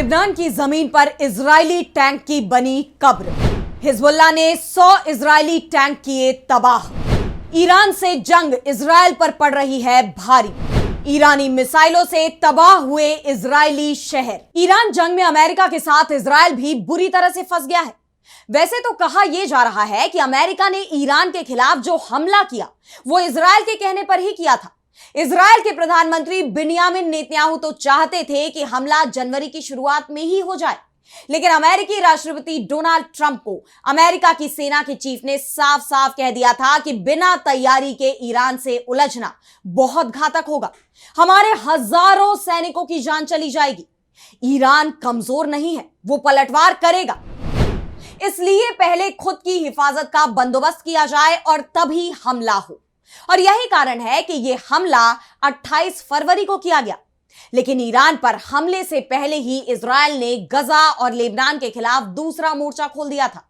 Lebanon की जमीन पर इजरायली टैंक की बनी कब्र। हिजबुल्लाह ने 100 इजरायली टैंक किए तबाह। ईरान से जंग इजरायल पर पड़ रही है भारी। ईरानी मिसाइलों से तबाह हुए इजरायली शहर। ईरान जंग में अमेरिका के साथ इजरायल भी बुरी तरह से फंस गया है। वैसे तो कहा यह जा रहा है कि अमेरिका ने ईरान के खिलाफ जो हमला किया वो इजरायल के कहने पर ही किया था। इजरायल के प्रधानमंत्री बिन्यामिन नेतन्याहू तो चाहते थे कि हमला जनवरी की शुरुआत में ही हो जाए, लेकिन अमेरिकी राष्ट्रपति डोनाल्ड ट्रंप को अमेरिका की सेना के चीफ ने साफ साफ कह दिया था कि बिना तैयारी के ईरान से उलझना बहुत घातक होगा। हमारे हजारों सैनिकों की जान चली जाएगी। ईरान कमजोर नहीं है, वो पलटवार करेगा। इसलिए पहले खुद की हिफाजत का बंदोबस्त किया जाए और तभी हमला हो। और यही कारण है कि यह हमला 28 फरवरी को किया गया। लेकिन ईरान पर हमले से पहले ही इजरायल ने गजा और लेबनान के खिलाफ दूसरा मोर्चा खोल दिया था।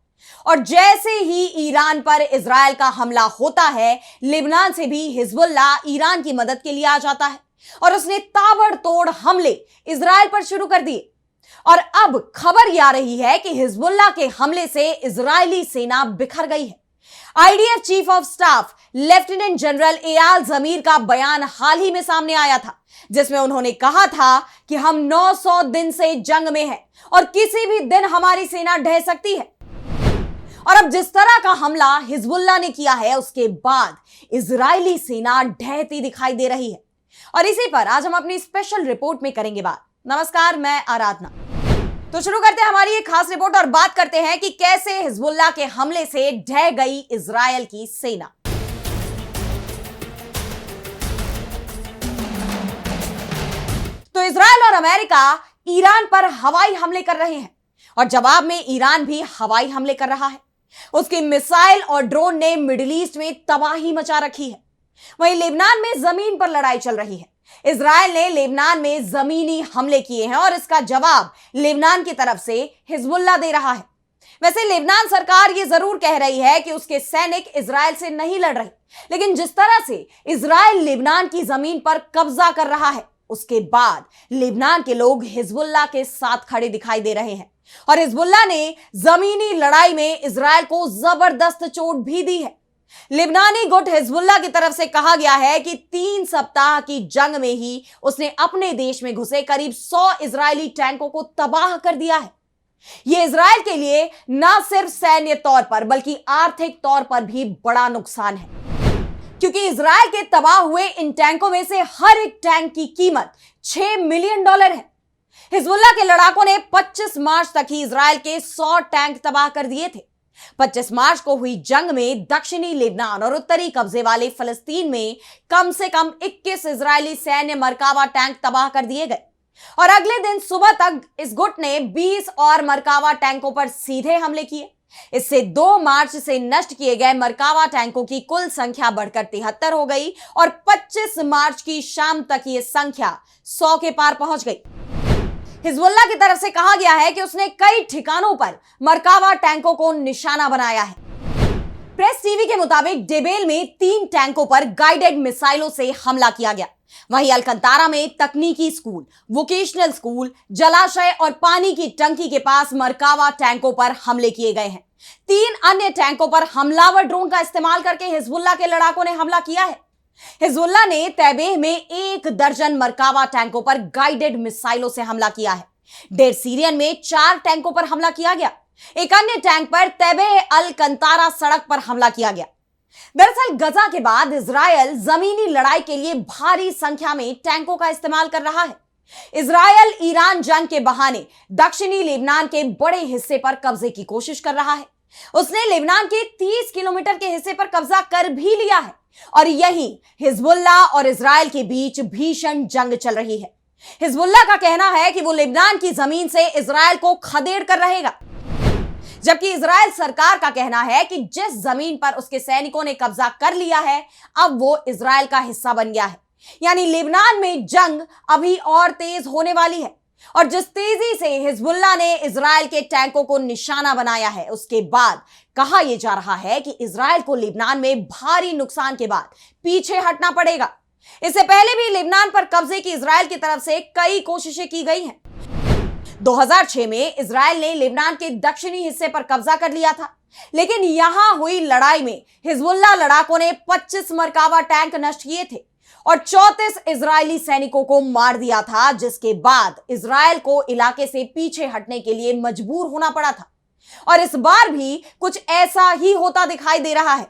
और जैसे ही ईरान पर इजरायल का हमला होता है, लेबनान से भी हिजबुल्लाह ईरान की मदद के लिए आ जाता है और उसने ताबड़तोड़ हमले इजरायल पर शुरू कर दिए। और अब खबर यह आ रही है कि हिजबुल्लाह के हमले से इजरायली सेना बिखर गई है। IDF chief of staff lieutenant general Eyal Zamir का बयान हाल ही में सामने आया था, जिसमें उन्होंने कहा था कि हम 900 दिन से जंग में हैं और किसी भी दिन हमारी सेना ढह सकती है। और अब जिस तरह का हमला हिजबुल्लाह ने किया है, उसके बाद इजरायली सेना ढहती दिखाई दे रही है। और इसी पर आज हम अपनी स्पेशल रिपोर्ट में करेंगे बात। नमस्कार, मैं आराधना। तो शुरू करते हैं हमारी एक खास रिपोर्ट और बात करते हैं कि कैसे हिजबुल्लाह के हमले से ढह गई इजरायल की सेना। तो इजरायल और अमेरिका ईरान पर हवाई हमले कर रहे हैं और जवाब में ईरान भी हवाई हमले कर रहा है। उसकी मिसाइल और ड्रोन ने मिडिल ईस्ट में तबाही मचा रखी है। वहीं लेबनान में जमीन पर लड़ाई चल रही है। इजरायल ने लेबनान में जमीनी हमले किए हैं और इसका जवाब लेबनान की तरफ से हिजबुल्लाह दे रहा है। वैसे लेबनान सरकार यह जरूर कह रही है कि उसके सैनिक इजरायल से नहीं लड़ रहे, लेकिन जिस तरह से इजरायल लेबनान की जमीन पर कब्जा कर रहा है, उसके बाद लेबनान के लोग हिजबुल्लाह के साथ खड़े दिखाई दे रहे हैं। और हिजबुल्लाह ने जमीनी लड़ाई में इजरायल को जबरदस्त चोट भी दी है। लेबनानी गुट हिजबुल्लाह की तरफ से कहा गया है कि 3 सप्ताह की जंग में ही उसने अपने देश में घुसे करीब 100 इजरायली टैंकों को तबाह कर दिया है। यह इजरायल के लिए न सिर्फ सैन्य तौर पर बल्कि आर्थिक तौर पर भी बड़ा नुकसान है, क्योंकि इजरायल के तबाह हुए इन टैंकों में से हर एक टैंक की कीमत $6 मिलियन है। हिजबुल्लाह के लड़ाकों ने 25 मार्च तक ही इजरायल के 100 टैंक तबाह कर दिए थे। 25 मार्च को हुई जंग में दक्षिणी लेबनान और उत्तरी कब्जे वाले फलस्तीन में कम से कम 21 इजरायली सैन्य मरकावा टैंक तबाह कर दिए गए। और अगले दिन सुबह तक इस गुट ने 20 और मरकावा टैंकों पर सीधे हमले किए। इससे 2 मार्च से नष्ट किए गए मरकावा टैंकों की कुल संख्या बढ़कर 73 हो गई और 25 मार्च की शाम तक यह संख्या 100 के पार पहुंच गई। हिजबुल्लाह की तरफ से कहा गया है कि उसने कई ठिकानों पर मरकावा टैंकों को निशाना बनाया है। प्रेस टीवी के मुताबिक डेबेल में 3 टैंकों पर गाइडेड मिसाइलों से हमला किया गया। वहीं अलकंतारा में तकनीकी स्कूल, वोकेशनल स्कूल, जलाशय और पानी की टंकी के पास मरकावा टैंकों पर हमले किए गए हैं। 3 अन्य टैंकों पर हमलावर ड्रोन का इस्तेमाल करके हिजबुल्लाह के लड़ाकों ने हमला किया है। हिजबुल्लाह ने तैबेह में 1 दर्जन मरकावा टैंकों पर गाइडेड मिसाइलों से हमला किया है। डेर सीरियन में 4 टैंकों पर हमला किया गया। एक अन्य टैंक पर तैबेह अल कंतारा सड़क पर हमला किया गया। दरअसल गजा के बाद इजरायल जमीनी लड़ाई के लिए भारी संख्या में टैंकों का इस्तेमाल कर रहा है। इजरायल ईरान जंग के बहाने दक्षिणी लेबनान के बड़े हिस्से पर कब्जे की कोशिश कर रहा है। उसने लेबनान के 30 किलोमीटर के हिस्से पर कब्जा कर भी लिया है और यही हिजबुल्लाह और इजरायल के बीच भीषण जंग चल रही है। हिजबुल्लाह का कहना है कि वो लेबनान की जमीन से इजरायल को खदेड़ कर रहेगा, जबकि इजरायल सरकार का कहना है कि जिस जमीन पर उसके सैनिकों ने कब्जा कर लिया है, अब वो इजरायल का हिस्सा बन गया है। यानी लेबनान में जंग अभी और तेज होने वाली है। और जिस तेजी से हिजबुल्लाह ने इजरायल के टैंकों को निशाना बनाया है, उसके बाद कहा यह जा रहा है कि इजरायल को लेबनान में भारी नुकसान के बाद पीछे हटना पड़ेगा। इससे पहले भी लेबनान पर कब्जे की इजरायल की तरफ से कई कोशिशें की गई हैं। 2006 में इजराइल ने लेबनान के दक्षिणी हिस्से पर कब्जा कर लिया था, लेकिन यहां हुई लड़ाई में हिजबुल्लाह लड़ाकों ने 25 मरकावा टैंक नष्ट किए थे और 34 इजरायली सैनिकों को मार दिया था, जिसके बाद इजराइल को इलाके से पीछे हटने के लिए मजबूर होना पड़ा था। और इस बार भी कुछ ऐसा ही होता दिखाई दे रहा है।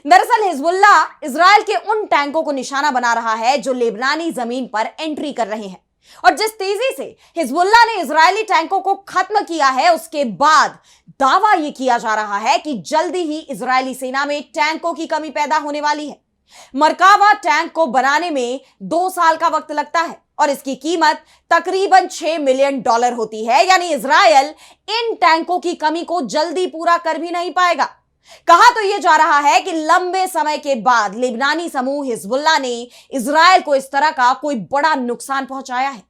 दरअसल हिजबुल्लाह इजराइल के उन टैंकों को निशाना बना रहा है जो लेबनानी जमीन पर एंट्री कर रहे हैं, और जिस तेजी से हिजबुल्लाह ने इजरायली टैंकों को खत्म किया है, उसके बाद दावा यह किया जा रहा है कि जल्दी ही इजरायली सेना में टैंकों की कमी पैदा होने वाली है। मरकावा टैंक को बनाने में 2 साल का वक्त लगता है और इसकी कीमत तकरीबन $6 मिलियन होती है, यानी इजराइल इन टैंकों की कमी को जल्दी पूरा कर भी नहीं पाएगा। कहा तो यह जा रहा है कि लंबे समय के बाद लेबनानी समूह हिजबुल्लाह ने इजराइल को इस तरह का कोई बड़ा नुकसान पहुंचाया है।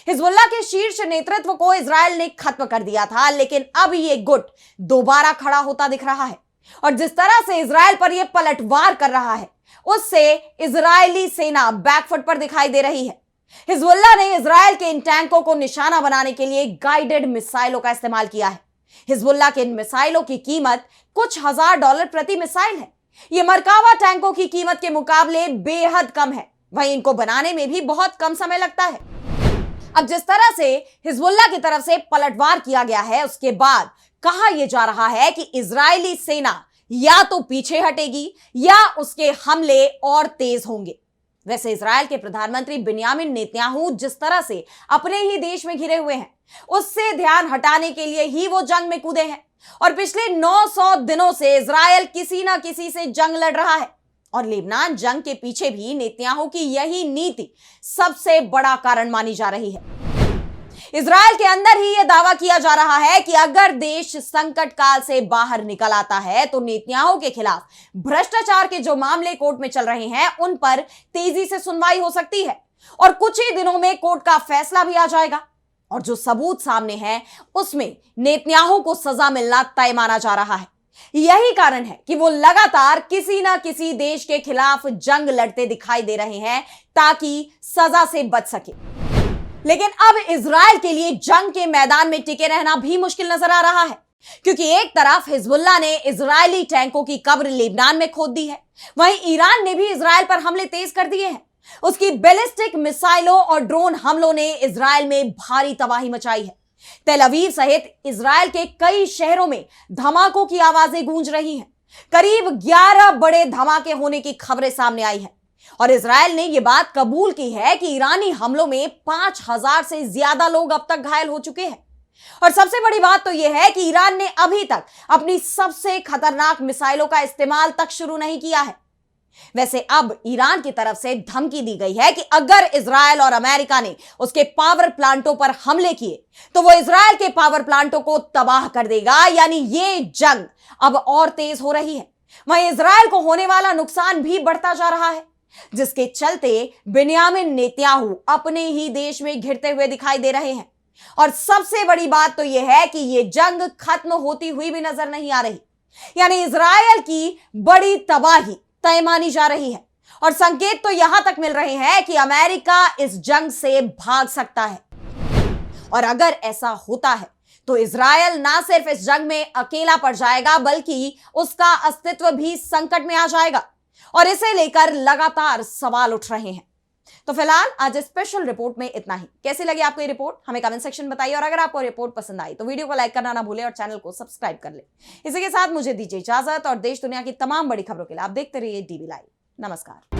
हिजबुल्लाह के शीर्ष नेतृत्व को इजराइल ने खत्म कर दिया था, लेकिन अब यह गुट दोबारा खड़ा होता दिख रहा है और जिस तरह से इजराइल पर यह पलटवार कर रहा है, उससे इजरायली सेना बैकफुट पर दिखाई दे रही है। हिजबुल्लाह ने इजराइल के इन टैंकों को निशाना बनाने के लिए गाइडेड मिसाइलों का इस्तेमाल किया है। हिजबुल्लाह के इन मिसाइलों की कीमत कुछ $1000 प्रति मिसाइल है। यह मरकावा टैंकों की कीमत के मुकाबले बेहद कम है, वहीं इनको बनाने में भी बहुत कम समय लगता है। अब जिस तरह से हिजबुल्लाह की तरफ से पलटवार किया गया है, उसके बाद कहा यह जा रहा है कि इजरायली सेना या तो पीछे हटेगी या उसके हमले और तेज होंगे। वैसे इजराइल के प्रधानमंत्री बिन्यामिन नेतन्याहू जिस तरह से अपने ही देश में घिरे हुए हैं, उससे ध्यान हटाने के लिए ही वो जंग में कूदे हैं और पिछले 900 दिनों से इजराइल किसी ना किसी से जंग लड़ रहा है और लेबनान जंग के पीछे भी नेतन्याहू की यही नीति सबसे बड़ा कारण मानी जा रही है। इजराइल के अंदर ही यह दावा किया जा रहा है कि अगर देश संकट काल से बाहर निकल आता है तो नेतन्याहू के खिलाफ भ्रष्टाचार के जो मामले कोर्ट में चल रहे हैं, उन पर तेजी से सुनवाई हो सकती है और कुछ ही दिनों में कोर्ट का फैसला भी आ जाएगा और जो सबूत सामने है उसमें नेतन्याहू को सजा मिलना तय माना जा रहा है। यही कारण है कि वो लगातार किसी ना किसी देश के खिलाफ जंग लड़ते दिखाई दे रहे हैं ताकि सजा से बच सके। लेकिन अब इजराइल के लिए जंग के मैदान में टिके रहना भी मुश्किल नजर आ रहा है, क्योंकि एक तरफ हिजबुल्लाह ने इजरायली टैंकों की कब्र लेबनान में खोद दी है, वहीं ईरान ने भी इजराइल पर हमले तेज कर दिए हैं। उसकी बैलिस्टिक मिसाइलों और ड्रोन हमलों ने इजराइल में भारी तबाही मचाई है। तेल अवीव सहित इजराइल के कई शहरों में धमाकों की आवाजें गूंज रही हैं। करीब 11 बड़े धमाके होने की खबरें सामने आई हैं और इजराइल ने यह बात कबूल की है कि ईरानी हमलों में 5000 से ज्यादा लोग अब तक घायल हो चुके हैं। और सबसे बड़ी बात तो यह है कि ईरान ने अभी तक अपनी सबसे खतरनाक मिसाइलों का इस्तेमाल तक शुरू नहीं किया है। वैसे अब ईरान की तरफ से धमकी दी गई है कि अगर इजराइल और अमेरिका ने उसके पावर प्लांटों पर हमले किए तो वो इजराइल के पावर प्लांटों को तबाह कर देगा, यानी ये जंग अब और तेज हो रही है। वहीं इजराइल को होने वाला नुकसान भी बढ़ता जा रहा है, जिसके चलते बिन्यामिन नेतन्याहू अपने ही देश में घिरते हुए दिखाई दे रहे हैं। और सबसे बड़ी बात तो यह है कि यह जंग खत्म होती हुई भी नजर नहीं आ रही, यानी इजराइल की बड़ी तबाही तय मानी जा रही है और संकेत तो यहां तक मिल रहे हैं कि अमेरिका इस जंग से भाग सकता है। और अगर ऐसा होता है तो इजराइल ना सिर्फ इस जंग में अकेला पड़ जाएगा, बल्कि उसका अस्तित्व भी संकट में आ जाएगा और इसे लेकर लगातार सवाल उठ रहे हैं। तो फिलहाल आज स्पेशल रिपोर्ट में इतना ही। कैसी लगी आपको ये रिपोर्ट हमें कमेंट सेक्शन में बताइए और अगर आपको रिपोर्ट पसंद आई तो वीडियो को लाइक करना ना भूलें और चैनल को सब्सक्राइब कर ले। इसी के साथ मुझे दीजिए इजाजत और देश दुनिया की तमाम बड़ी खबरों के लिए आप देखते रहिए डीवी लाइव। नमस्कार।